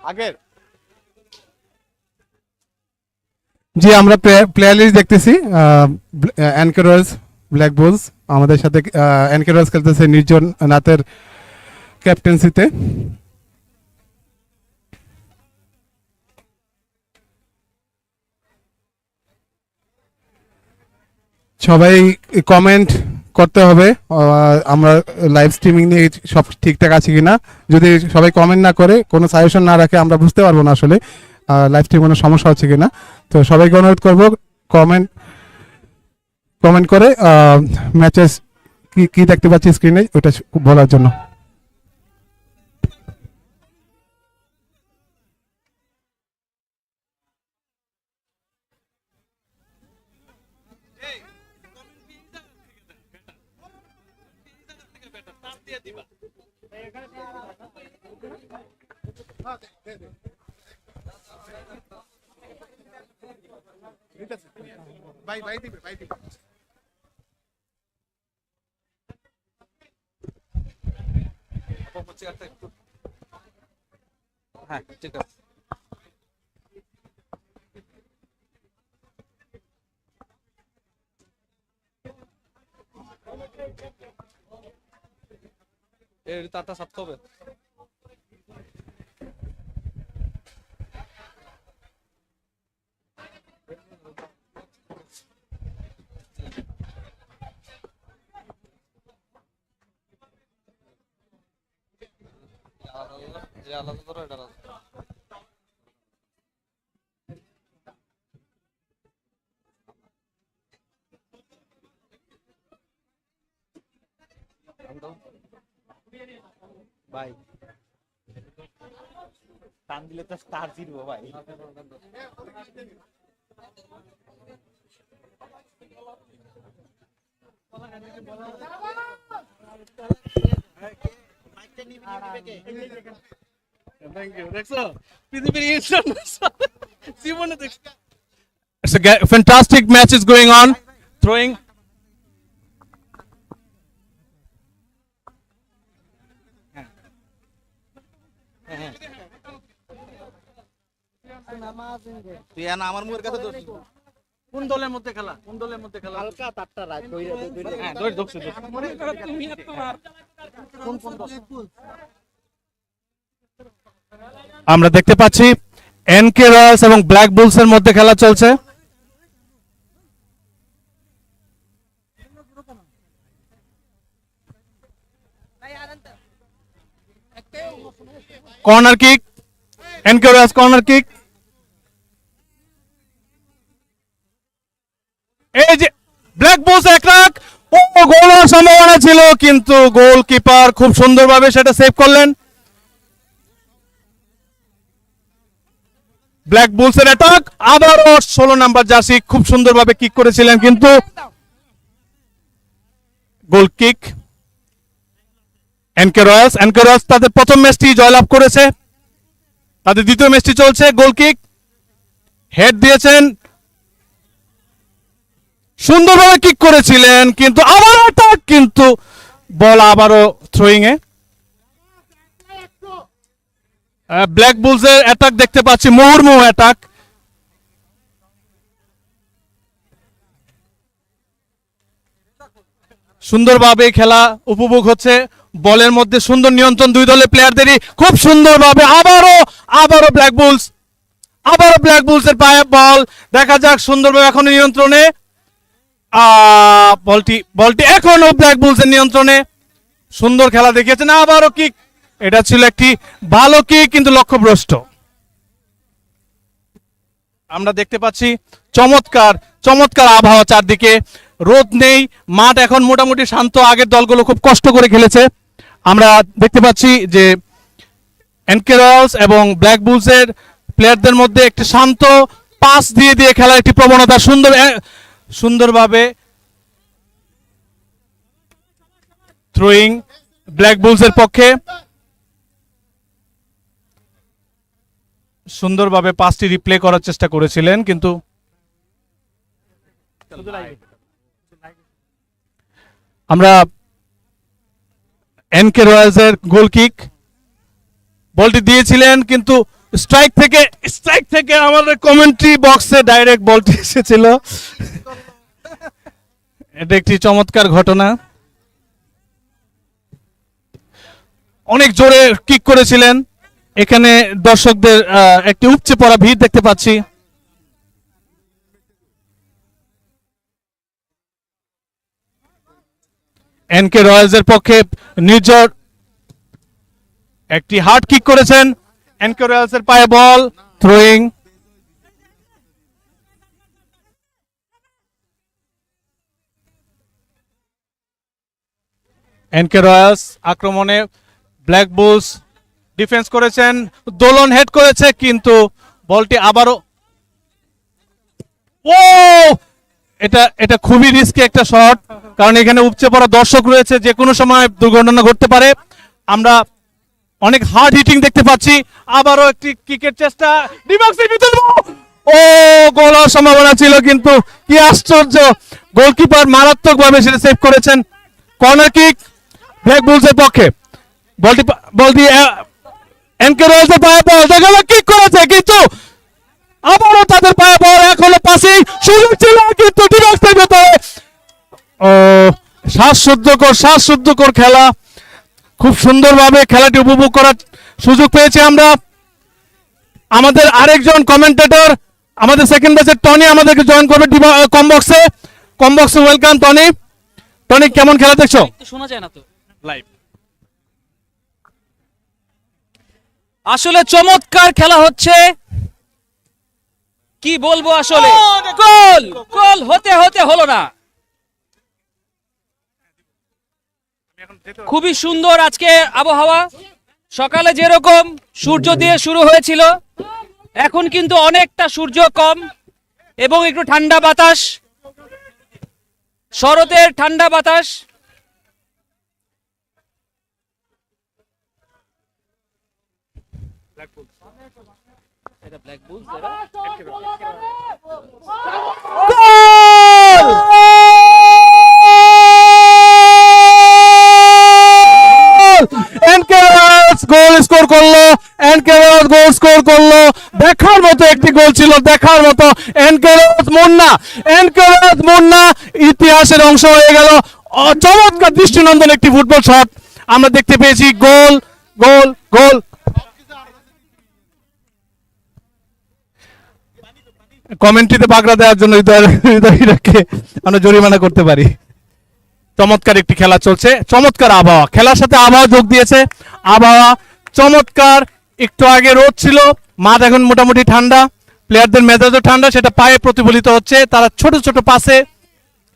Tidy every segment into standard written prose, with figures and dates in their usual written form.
আগের জি আমরা player list দেখতেছি। এনকেরস ব্ল্যাক বুলস আমাদের সাথে এনকেরস খেলতেছে নির্জন নাথের ক্যাপ্টেন্সিতে। সবাই কমেন্ট করতে হবে আমরা লাইভ স্ট্রিমিং নিয়ে সব ঠিকঠাক আছে কিনা। যদি সবাই কমেন্ট না করে কোনো সাজেশন না রাখে আমরা বুঝতে পারবো না আসলে লাইভ স্ট্রিম কোনো সমস্যা হচ্ছে কিনা। তো সবাইকে অনুরোধ করবো কমেন্ট করে ম্যাচেস কি দেখতে পাচ্ছি স্ক্রিনে ওটা বলার জন্য। হ্যাঁ ঠিক আছে। এর তারটা সাথে হবে। আলাদা ধরো এটা আলাদা। ভাই টান দিলে তো স্টার জিরবো ভাই। It's a fantastic match is going on. Throwing. তুই না আমার মুখের কাছে দোষ। কোন দলের মধ্যে খেলা? কোন দলের মধ্যে খেলা? হালকা তারটা রাখ কইরা হ্যাঁ দৌড় দৌড়ছে। মনে করো তুমি আর তোমার কোন কোন দল? আমরা দেখতে পাচ্ছি এনকে রয়্যালস এবং ব্ল্যাক বুলস এর মধ্যে খেলা চলছে। Corner kick, NK royals corner kick. এই যে ব্ল্যাক বুলস এক রাখ, ও গোল হওয়ার সম্ভাবনা ছিল কিন্তু গোলকিপার খুব সুন্দরভাবে সেটা সেভ করলেন। ব্ল্যাক বুলস এর অ্যাটাক, আবারও 16 নাম্বার জার্সি খুব সুন্দরভাবে কিক করেছিলেন কিন্তু গোল কিক। এনকে রয়্যালস তাদের প্রথম ম্যাচটি জয়লাভ করেছে, তাদের দ্বিতীয় ম্যাচটি চলছে। গোল কিক, হেড দিয়েছেন, সুন্দরভাবে কিক করেছিলেন কিন্তু আবার অ্যাটাক, কিন্তু বল আবারও থ্রোয়িং এ। ব্ল্যাক বুলস এর অ্যাটাক দেখতে পাচ্ছি, মুহুর্মুহু অ্যাটাক। সুন্দরভাবে খেলা উপভোগ হচ্ছে, বলের মধ্যে সুন্দর নিয়ন্ত্রণ দুই দলের প্লেয়ারদেরই খুব সুন্দরভাবে। আবারও ব্ল্যাক বুলস এর পায়ে বল, দেখা যাক সুন্দরভাবে এখন নিয়ন্ত্রণে বলটি এখনো ব্ল্যাক বুলস এর নিয়ন্ত্রণে। সুন্দর খেলা দেখিয়েছেন, আবারও কিক, এটা ছিল একটি ভালো কিক কিন্তু লক্ষ্যভ্রষ্ট। আমরা দেখতে পাচ্ছি চমৎকার আবহাওয়া, চারদিকে রোদ নেই, মাঠ এখন মোটামুটি শান্ত। আগের দলগুলো খুব কষ্ট করে খেলেছে। আমরা দেখতে পাচ্ছি যে এনকে রয়্যালস এবং ব্ল্যাক বুলস এর প্লেয়ারদের মধ্যে একটি শান্ত পাস দিয়ে খেলার একটি প্রবণতা, সুন্দরভাবে থ্রোয়িং ব্ল্যাক বুলস এর পক্ষে। সুন্দরভাবে পাসটি রিপ্লে করার চেষ্টা করেছিলেন কিন্তু আমরা এনকে রয়্যালস এর গোল কিক, বলটি দিয়েছিলেন কিন্তু স্ট্রাইক থেকে আমাদের কমেন্ট্রি বক্সে ডাইরেক্ট বলটি এসেছিল। এটা একটি চমৎকার ঘটনা। অনেক জোরে কিক করেছিলেন। এখানে দর্শকদের একটি উপচে পড়া ভিড় দেখতে পাচ্ছি। এনকে রয়্যালস এর পক্ষে নির্ঝর একটি হার্ড কিক করেছেন। এনকে রয়্যালস এর পায়ে বল, থ্রোয়িং। এনকে রয়্যালস আক্রমণে, ব্ল্যাক বুলস ডিফেন্স করেছেন, দোলন হেড করেছে কিন্তু বলটি আবারও, ও এটা খুবই রিস্কি একটা শট, কারণ এখানে উপচে পড়া দর্শক রয়েছে, যে কোনো সময় দুর্ঘটনা ঘটতে পারে। আমরা অনেক হার্ড হিটিং দেখতে পাচ্ছি। আবারও একটি কিকের চেষ্টা, ডিবক্সের ভিতরে, ও গোল হওয়ার সম্ভাবনা ছিল কিন্তু কি আশ্চর্য, গোলকিপার মারাত্মকভাবে সেটা সেভ করেছেন। কর্নার কিক ব্ল্যাক বুলসের পক্ষে, বলটি এনকে রয়্যালসের পায়ে বল, দেখা যাক কিক করেছে কিন্তু আবারও তাদের পায়ে বল, এখনো পাশেই সুযোগ ছিল কিন্তু ডিবক্সের ভিতরে। ও শ্বাসরুদ্ধকর খেলা, খুব সুন্দরভাবে খেলাটি উপভোগ করার সুযোগ পেয়েছি আমরা। আমাদের আরেকজন কমেন্টেটর, আমাদের সেকেন্ড ব্যাচের টনি আমাদেরকে জয়েন করবে কমবক্সে। Welcome Tony. টনি, কেমন খেলা দেখছো? শোনা যায় না তো লাইভ। আসলে চমৎকার খেলা হচ্ছে, কি বলবো আসলে। গোল গোল হতে হতে হলো না। খুবই সুন্দর আজকে আবহাওয়া। সকালে যেরকম সূর্য দিয়ে শুরু হয়েছিল, এখন কিন্তু অনেকটা সূর্য কম এবং একটু ঠান্ডা বাতাস, শরতের ঠান্ডা বাতাস। এটা black bulls, NK royals goal score করলো। দেখার মতো একটি গোল ছিল, দেখার মতো। এনকে রয়্যালস মুন্না ইতিহাসের অংশ হয়ে গেল। চমৎকার দৃষ্টিনন্দন একটি ফুটবল শট আমরা দেখতে পেয়েছি। গোল গোল গোল। কমেন্ট্রিতে বাগড়া দেওয়ার জন্য হৃদয়কে আমরা জরিমানা করতে পারি। চমৎকার একটি খেলা চলছে, চমৎকার আবহাওয়া, খেলার সাথে আবহাওয়া যোগ দিয়েছে। আবহাওয়া চমৎকার, একটু আগে রোদ ছিল, মাঠ এখন মোটামুটি ঠান্ডা, প্লেয়ারদের মেজাজও ঠান্ডা, সেটা পায়ে প্রতিফলিত হচ্ছে। তারা ছোট ছোট পাসে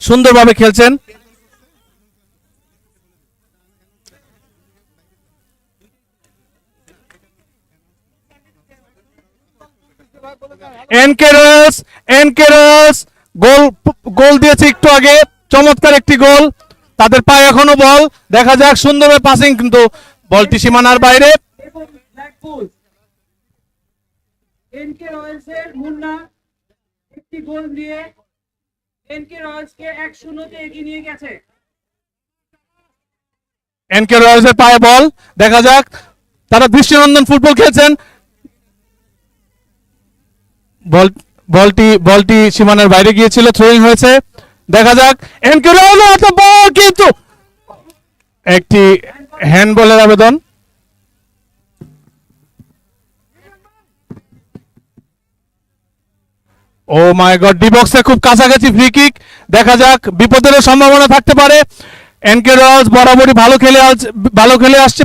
সুন্দরভাবে খেলছেন। এনকে রয়্যালস গোল দিয়েছে একটু আগে, চমৎকার একটি গোল। তাদের পায়ে এখনো বল, দেখা যাক সুন্দরভাবে পাসিং, কিন্তু বলটি সীমানার বাইরে। এনকে রয়্যালসের মুন্না একটি গোল দিয়ে এনকে রয়্যালসকে 1-0 তে এগিয়ে নিয়ে গেছে। এনকে রয়্যালসের পায়ে বল, দেখা যাক, তারা দৃষ্টিনন্দন ফুটবল খেলছেন। বলটি সীমানার বাইরে গিয়েছিল, থ্রোয়িং হয়েছে, দেখা যাক। এনকে রয়্যালস বল, কিন্তু একটি হ্যান্ডবলের আবেদন। ও মাই গড, ডি বক্সে খুব কাছাকাছি ফ্রি কিক, দেখা যাক, বিপদের সম্ভাবনা থাকতে পারে। এনকে রয়্যালস বরাবরই ভালো খেলে আসছে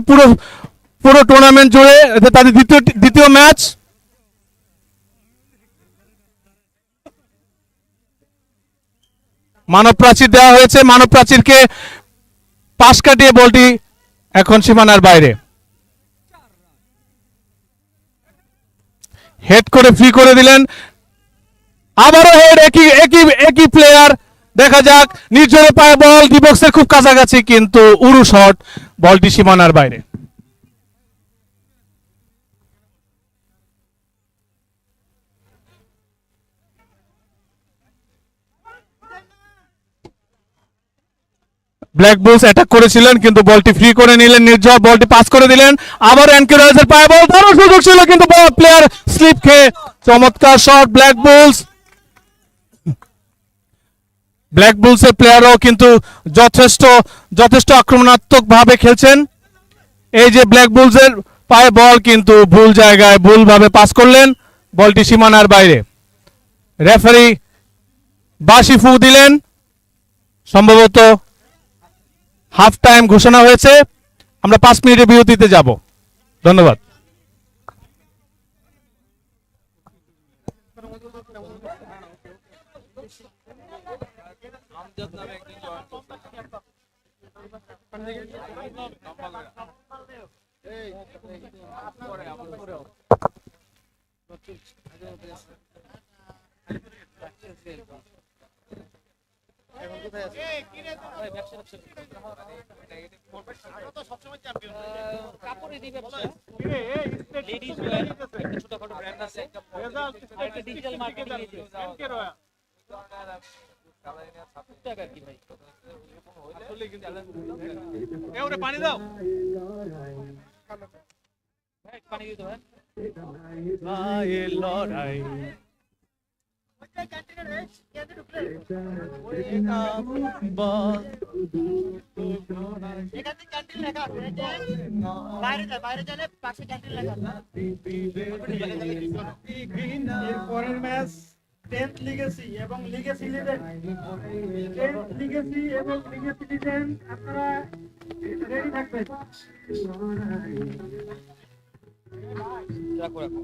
পুরো টুর্নামেন্ট জুড়ে, তাদের দ্বিতীয় ম্যাচ। মানব প্রাচীর দেওয়া হয়েছে, মানব প্রাচীরকে পাশ কাটিয়ে বলটি এখন সীমানার বাইরে। হেড করে ফ্রি করে দিলেন, আবারও হেড, একই প্লেয়ার, দেখা যাক। নির্জনে পায়ে বল, ডি বক্সের খুব কাছাকাছি, কিন্তু উড়ু শট, বলটি সীমানার বাইরে। ব্ল্যাক বুলস অ্যাটাক করেছিলেন কিন্তু বলটি ফ্রি করে নিলেন নির্ঝর, বলটি পাস করে দিলেন, আবার এনকে রয়েসের পায়ে বল, বড় সুযোগ ছিল কিন্তু বল প্লেয়ার স্লিপ খেয়ে চমৎকার শট ব্ল্যাক বুলস। ব্ল্যাক বুলসের প্লেয়ারও কিন্তু যথেষ্ট আক্রমণাত্মক ভাবে খেলছেন। এই যে ব্ল্যাক বুলসের পায়ে বল কিন্তু ভুল জায়গায় ভুলভাবে পাস করলেন, বলটি সীমানার বাইরে। রেফারি বাঁশি ফু দিলেন, সম্ভবত হাফ টাইম ঘোষণা হয়েছে। আমরা 5 মিনিটের বিরতিতে যাব। ধন্যবাদ। কাপড়ে দিবে লেডিস ওয়্যার একটা ছোটখাটো ব্র্যান্ড আছে আর একটা ডিজিটাল মার্কেটিং এজেন্সি টাকা কি ভাই ওরে পানি দাও, ভাই পানি দিতে হয় লড়াই পরের ম্যাচ 10th লিগেসি এবং লিগেসি লিজেন্ড, 10th লিগেসি এবং লিগেসি লিজেন্ড আপনারা রেডি থাকবেন। রাখো রাখো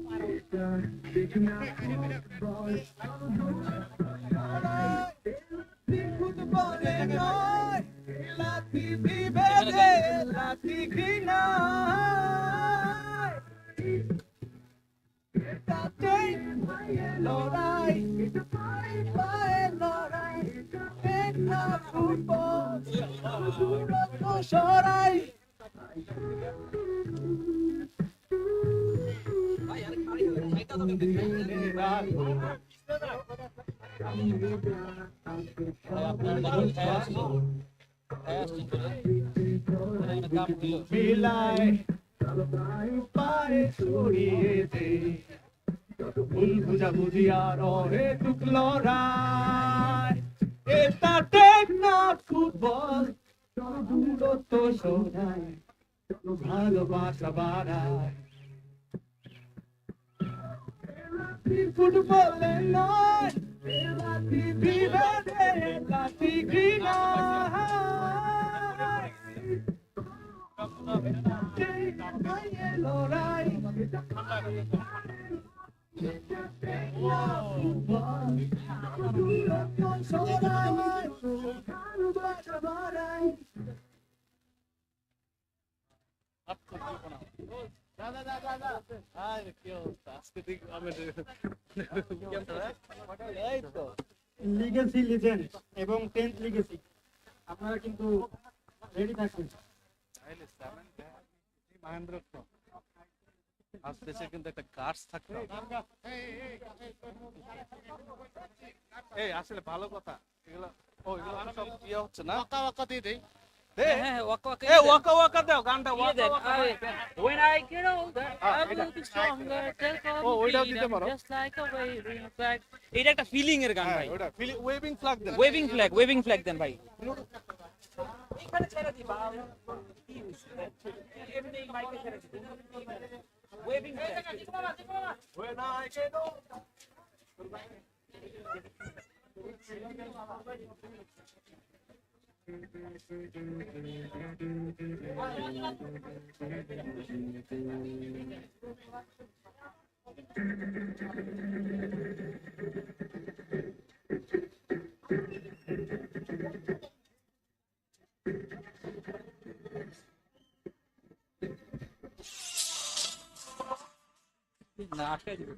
বুঝাবুঝি আর অহেতুক লড়াই, এটা টেক না ফুটবল, দূরত্ব সরায়, ভালোবাসা বাড়ায়। ফুটবলে নয় বিভেদে লাঠি ঘৃণা, লড়াই লিগেসি লিজেন্ড এবং 10th লিগেসি আপনারা কিন্তু রেডি থাকবেন। আসতেছে কিন্তু একটা গার্ডস থাকতে হবে। এই আসলে ভালো কথা এগুলো, এগুলো সব ইয়ে হচ্ছে না, ওয়াকা ওয়াকা দিয়ে দেই। হ্যাঁ ওয়াকা ওয়াকা এই ওয়াকা ওয়াকা দাও, গানটা দিয়ে ওয়াকা দেন waka. when I get older I will be stronger ও ওইটাও দিতে পারো। just like a waving flag এটা একটা ফিলিং এর গান ভাই ওটা ওয়েভিং ফ্ল্যাগ দেন, ওয়েভিং ফ্ল্যাগ দেন ভাই এখানে ছেড়ে দিবা কি হইছে এমনি মাইকে ছেড়ে দিবা waving flag when I get older। না আটকে দিবে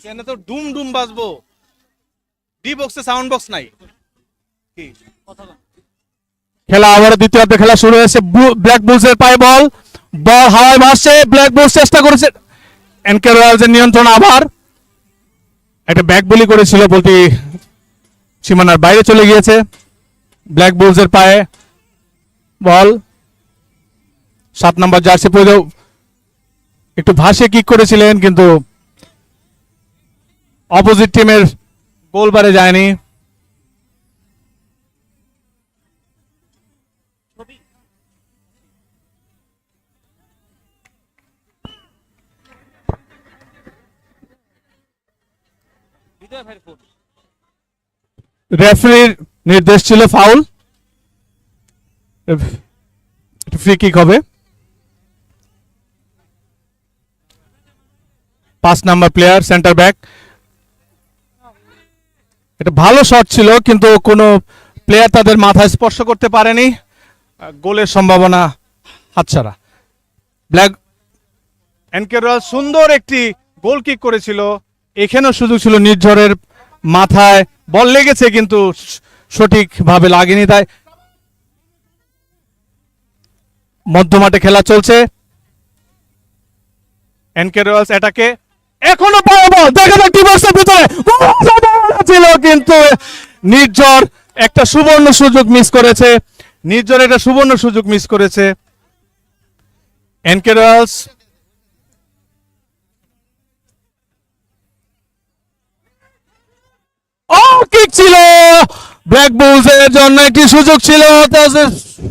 এখানে তো ডুম ডুম বাজবো, ডি বক্সে সাউন্ড বক্স নাই। কি খেলা আবার দ্বিতীয়ার্ধে খেলা শুরু হয়েছে। ব্ল্যাক বুলসের পায়ে বল, বল হাওয়ায় ভাসছে, ব্ল্যাক বুলস চেষ্টা করেছে, এনকে রয়্যালসের নিয়ন্ত্রণ। আবার একটা ব্যাক বলি করেছিল, বলটি সীমানার বাইরে চলে গিয়েছে। ব্ল্যাক বুলসের পায়ে বল, 7 নম্বর জার্সি পরে একটু ভাসে কিক করেছিলেন, কিন্তু অপোজিট টিমের গোলবারে যায়নি। রেফারির নির্দেশ ছিল ফাউল, ফ্রি কিক হবে। 5 নাম্বার প্লেয়ার সেন্টার ব্যাক, এটা ভালো শট ছিল কিন্তু কোনো প্লেয়ার তাদের মাথায় স্পর্শ করতে পারেনি, গোলের সম্ভাবনা হাতছাড়া। ব্ল্যাক এনকে রয়্যালস সুন্দর একটি গোল কিক করেছিল, এখানেও সুযোগ ছিল, নির্ঝরের মাথায় বল লেগেছে কিন্তু সঠিকভাবে লাগেনি। তাই মধ্যমাঠে খেলা চলছে, এনকে রয়্যালস অ্যাটাকে, এখনো পাওয়া বল, দেখা যাক কি বক্সের ভিতরে ছিল, কিন্তু নির্ঝর একটা সুবর্ণ সুযোগ মিস করেছে, নির্ঝর একটা সুবর্ণ সুযোগ মিস করেছে। এনকে রয়্যালস কিক ছিল, ব্ল্যাক বুলস এর জন্য একটি সুযোগ ছিল,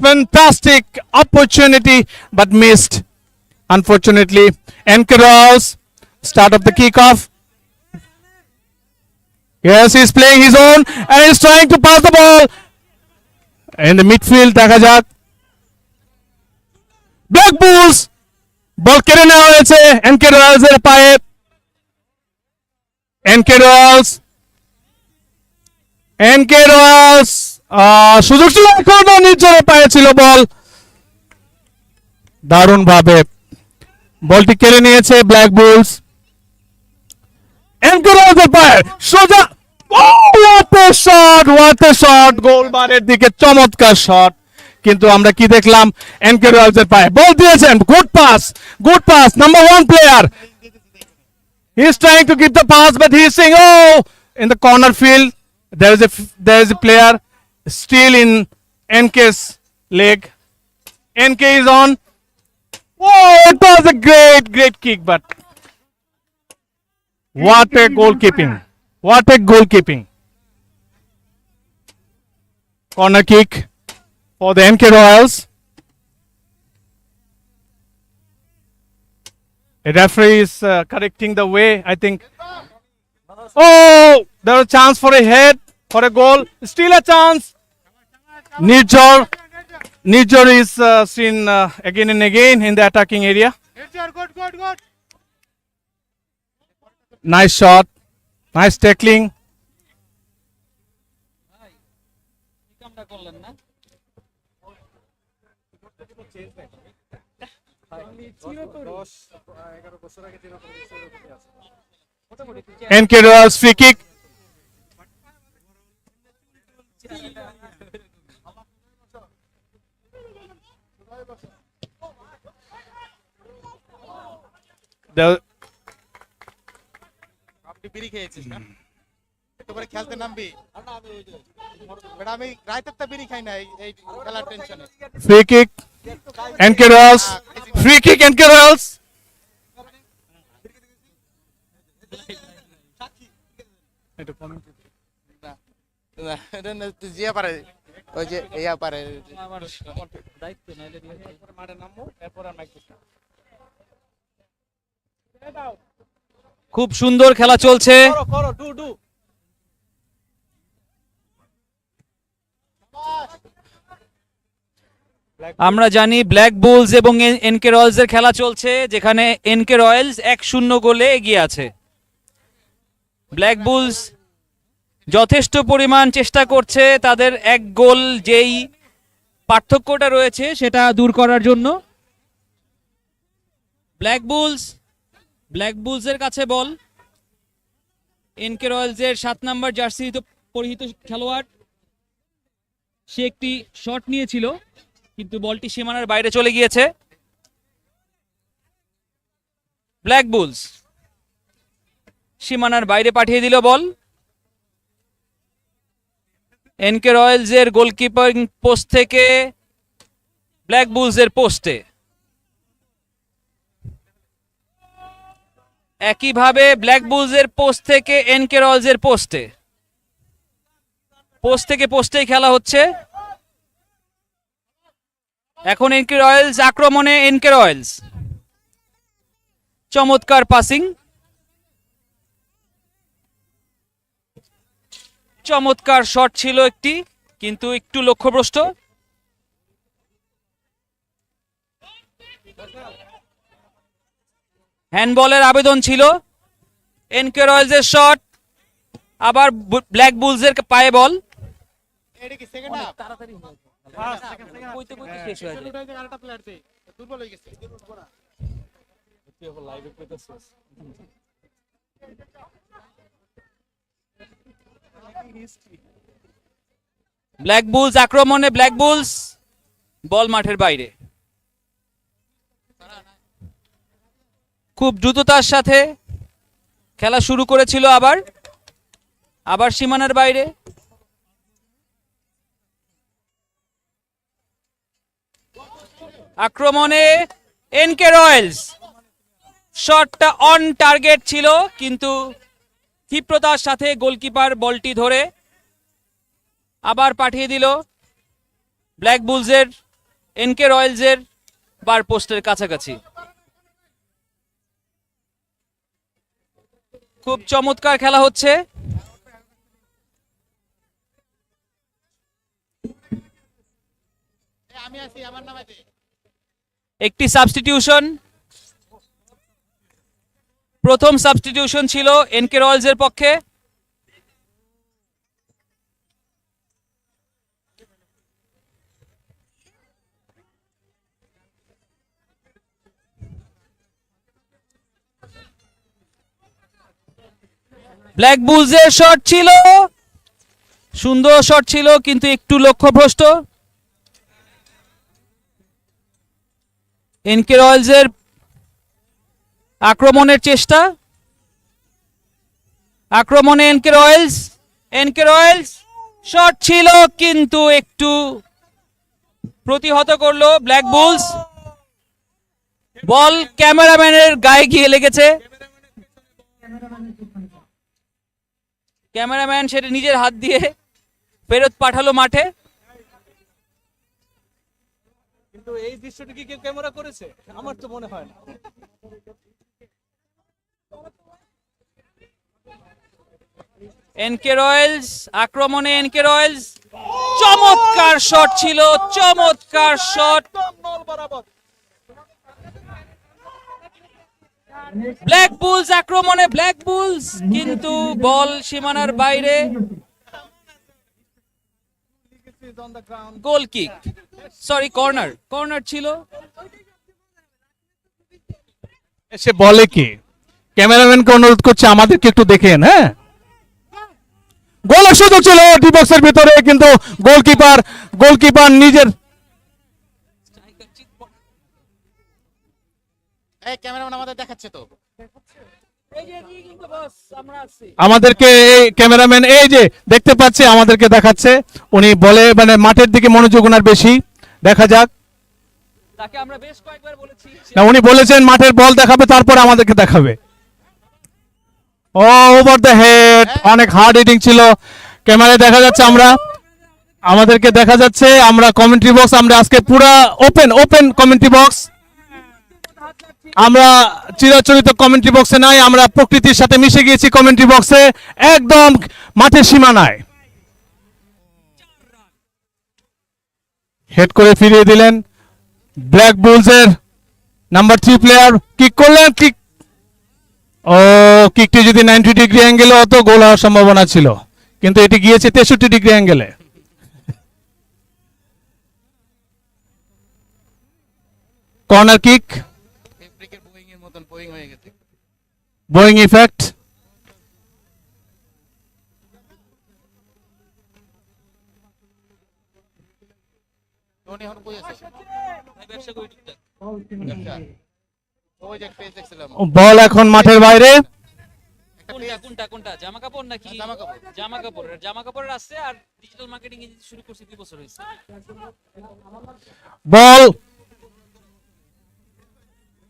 fantastic opportunity but missed unfortunately. NK royals start of the kickoff. Yes, he's playing his own and he's trying to pass the ball in the midfield. দেখা যাক, black bull's বল কেড়ে নেওয়া হয়েছে এনকে রয়্যালস এর পায়ে। এনকে রয়্যালস সুযোগ ছিল, এখনো নির্ঝরের পায়ে ছিল বল, দারুণ ভাবে বলটি কেড়ে নিয়েছে ব্ল্যাক বুলস। এনকে রয়্যালসের পায়ে সোজা, হোয়াট এ শট, গোলবারের দিকে চমৎকার শট, কিন্তু আমরা কি দেখলাম, এনকে রয়্যালসের পায়ে বল দিয়েছেন, good pass, number 1 player, he is trying to give the pass but he is saying, oh, in the corner field there is a player still in NK's leg. NK is on. Oh, it was a great kick, but what a goalkeeping. Corner kick for the NK Royals. The referee is correcting the way, I think. Oh, there was a chance for a head, for a goal. Still a chance. Nijor is seen again and again in the attacking area. Good. Nice shot. Nice tackling. NK Royals free kick. আপনি বিড়ি খেয়েছিস না, একটু করে খেলতে নামবি। বেটা আমি রাইতের তো বিড়ি খাই না এই খেলার টেনশনে। Free kick. NK Royals. Free kick NK Royals. Zia পারে, ওই যে ইয়া পারে, খুব সুন্দর খেলা চলছে। আমরা জানি ব্ল্যাক বুলস এবং এনকে রয়্যালস এর খেলা চলছে, যেখানে এনকে রয়্যালস 1-0 গোলে এগিয়ে আছে। ব্ল্যাক বুলস যথেষ্ট পরিমাণ চেষ্টা করছে তাদের এক গোল যেই পার্থক্যটা রয়েছে সেটা দূর করার জন্য। ব্ল্যাক বুলসের কাছে বল, এনকে রয়্যালসের 7 নম্বর জার্সি পরিহিত খেলোয়াড়, সে একটি শট নিয়েছিল কিন্তু বলটি সীমানার বাইরে চলে গিয়েছে। ব্ল্যাক বুলস সীমানার বাইরে পাঠিয়ে দিল বল। এনকে রয়্যালসের গোলকিপার পোস্ট থেকে ব্ল্যাক বুলসের পোস্টে, একইভাবে ব্ল্যাক বুলসের পোস্ট থেকে এনকে রয়্যালসের পোস্টে, পোস্ট থেকে পোস্টেই খেলা হচ্ছে। এখন এনকে রয়্যালস আক্রমণে, এনকে রয়্যালস চমৎকার পাসিং, চমৎকার শট ছিল একটি, কিন্তু একটু লক্ষ্যভ্রষ্ট। হ্যান্ডবলের আবেদন ছিল। এনকে রয়্যালসের শট, আবার ব্ল্যাক বুলসের পায়ে বল। ব্ল্যাক বুলস আক্রমণে, ব্ল্যাক বুলস বল মাঠের বাইরে। খুব দ্রুততার সাথে খেলা শুরু করেছিল, আবার সীমানার বাইরে। আক্রমণে এনকে রয়্যালস, শটটা অন টার্গেট ছিল কিন্তু ক্ষিপ্রতার সাথে গোলকিপার বলটি ধরে আবার পাঠিয়ে দিল ব্ল্যাক বুলসের, এনকে রয়্যালসের বার পোস্টের কাছাকাছি। খুব চমৎকার খেলা হচ্ছে। একটি সাবস্টিটিউশন, প্রথম সাবস্টিটিউশন ছিল এনকে রয়্যালসের পক্ষে। ব্ল্যাক বুলসের শট ছিল, সুন্দর শট ছিল কিন্তু একটু লক্ষ্যভ্রষ্ট। এনকে রয়্যালসের আক্রমণের চেষ্টা, আক্রমণে এনকে রয়্যালস শট ছিল কিন্তু একটু প্রতিহত করলো ব্ল্যাক বুলস। বল ক্যামেরাম্যানের গায়ে গিয়ে লেগেছে, ক্যামেরাম্যান সেটা নিজের হাত দিয়ে ফেরত পাঠালো মাঠে। কিন্তু এই দৃশ্যটি কি কেউ ক্যামেরা করেছে? আমার তো মনে হয় না। এনকে রয়্যালস আক্রমণে, এনকে রয়্যালস চমৎকার শট ছিল, চমৎকার শট। ব্ল্যাক বুলস আক্রমণে, ব্ল্যাক বুলস কিন্তু বল সীমানার বাইরে। গোল কিক, সরি কর্নার ছিল। সে বলে কি, ক্যামেরাম্যানকে অনুরোধ করছে আমাদেরকে একটু দেখেন। হ্যাঁ, গোলের সুযোগ ছিল ডি বক্সের ভিতরে, কিন্তু গোলকিপার নিজের ক্যামেরাম্যান আমাদের দেখাচ্ছে তো, আমাদেরকে এই ক্যামেরাম্যান এই যে দেখতে পাচ্ছে, আমাদেরকে দেখাচ্ছে। উনি বলে মানে মাঠের দিকে মনোযোগ ওনার বেশি, দেখা যাক। তাকে আমরা বেশ কয়েকবার বলেছি, না, উনি বলেছেন মাঠের বল দেখাবে, তারপর আমাদেরকে দেখাবে। ও ওভার দ্য হেড, অনেক হার্ড হিটিং ছিল। ক্যামেরায় দেখা যাচ্ছে, আমাদেরকে দেখা যাচ্ছে। আমরা কমেন্ট্রি বক্স, আমরা আজকে পুরা ওপেন কমেন্ট্রি বক্স। আমরা চিরাচরিত কমেন্ট্রি বক্সে নাই, আমরা প্রকৃতির সাথে মিশে গিয়েছি কমেন্ট্রি বক্সে, একদম মাঠের সীমানায়। হেড করে ফিরিয়ে দিলেন ব্ল্যাক বুলসের নাম্বার 3 প্লেয়ার। কিক করলেন, কিকটি যদি 90 ডিগ্রি অ্যাঙ্গেলে হতো গোল হওয়ার সম্ভাবনা ছিল, কিন্তু এটি গিয়েছে 63 ডিগ্রি অ্যাঙ্গেলে। কর্নার কিক, বোয়িং এর মতন বোয়িং হয়ে গেছে। Boeing effect. বল এখন মাঠের বাইরে। কোনটা কোনটা জামা কাপড় নাকি জামা কাপড়ের আছে আর ডিজিটাল মার্কেটিং শুরু করছে 2 বছর হয়েছে। বল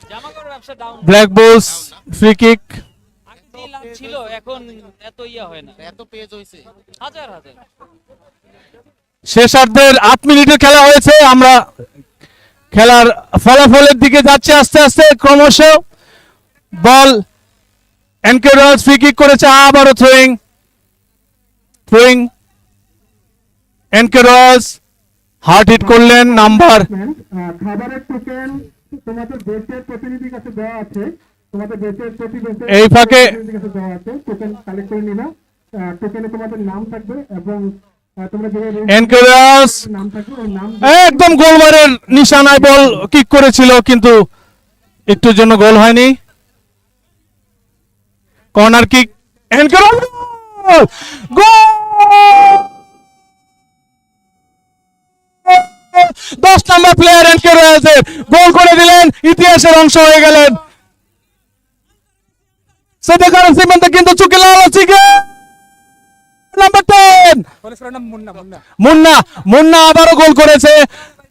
জামা কাপড়ের ব্যবসা down, black bull's free kick. আগে যে লাভ ছিল এখন এত হয় না, এত পেজ হইছে হাজার হাজার। শেষার্ধের 8 মিনিটের খেলা হয়েছে, আমরা খেলার ফলাফলের দিকে যাচ্ছে আস্তে আস্তে ক্রমশ। Ball NK royals free kick করেছে, আবারও throwing NK royals hard hit করলেন নাম্বার। খাবারের টোকেন তোমাদের দেশের প্রতিনিধির কাছে দেওয়া আছে, তোমাদের দেশের এই ফাঁকে কাছে দেওয়া আছে, টোকেন কালেক্ট করে নিবা। টোকেনে তোমাদের নাম থাকবে এবং তোমরা যে এনকে রয়্যালস নাম থাকবে ওই নাম একদম গোলবারের নিশানায় বল কিক করেছিল, কিন্তু একটুর জন্য গোল হয়নি। কর্নার কিক, এনকে রয়্যালস গোল! 10 নম্বর প্লেয়ার এনকে রয়্যালসের গোল করে দিলেন, ইতিহাসের অংশ হয়ে গেলেন। সেটা কারণ সীমান্তে কিন্তু চুকে লাল আছে নাম্বার 10 মুন্না আবারও গোল করেছে,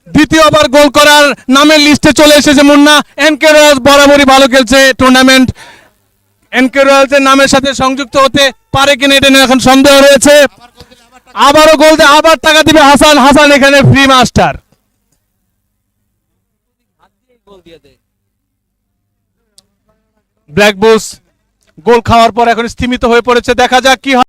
দ্বিতীয়বার গোল করার নামের লিস্টে চলে এসেছে মুন্না। এনকে রয়্যালস বরাবরই ভালো খেলছে টুর্নামেন্ট, এনকে রয়্যালসের নামের সাথে সংযুক্ত হতে পারে কিনা এটা নিয়ে এখন সন্দেহ রয়েছে। আবারও গোল দিয়ে আবার টাকা দিবে হাসান এখানে ফ্রি মাস্টার। ব্ল্যাক বুলস গোল খাওয়ার পর এখন স্থিমিত হয়ে পড়েছে, দেখা যাক কি হয়।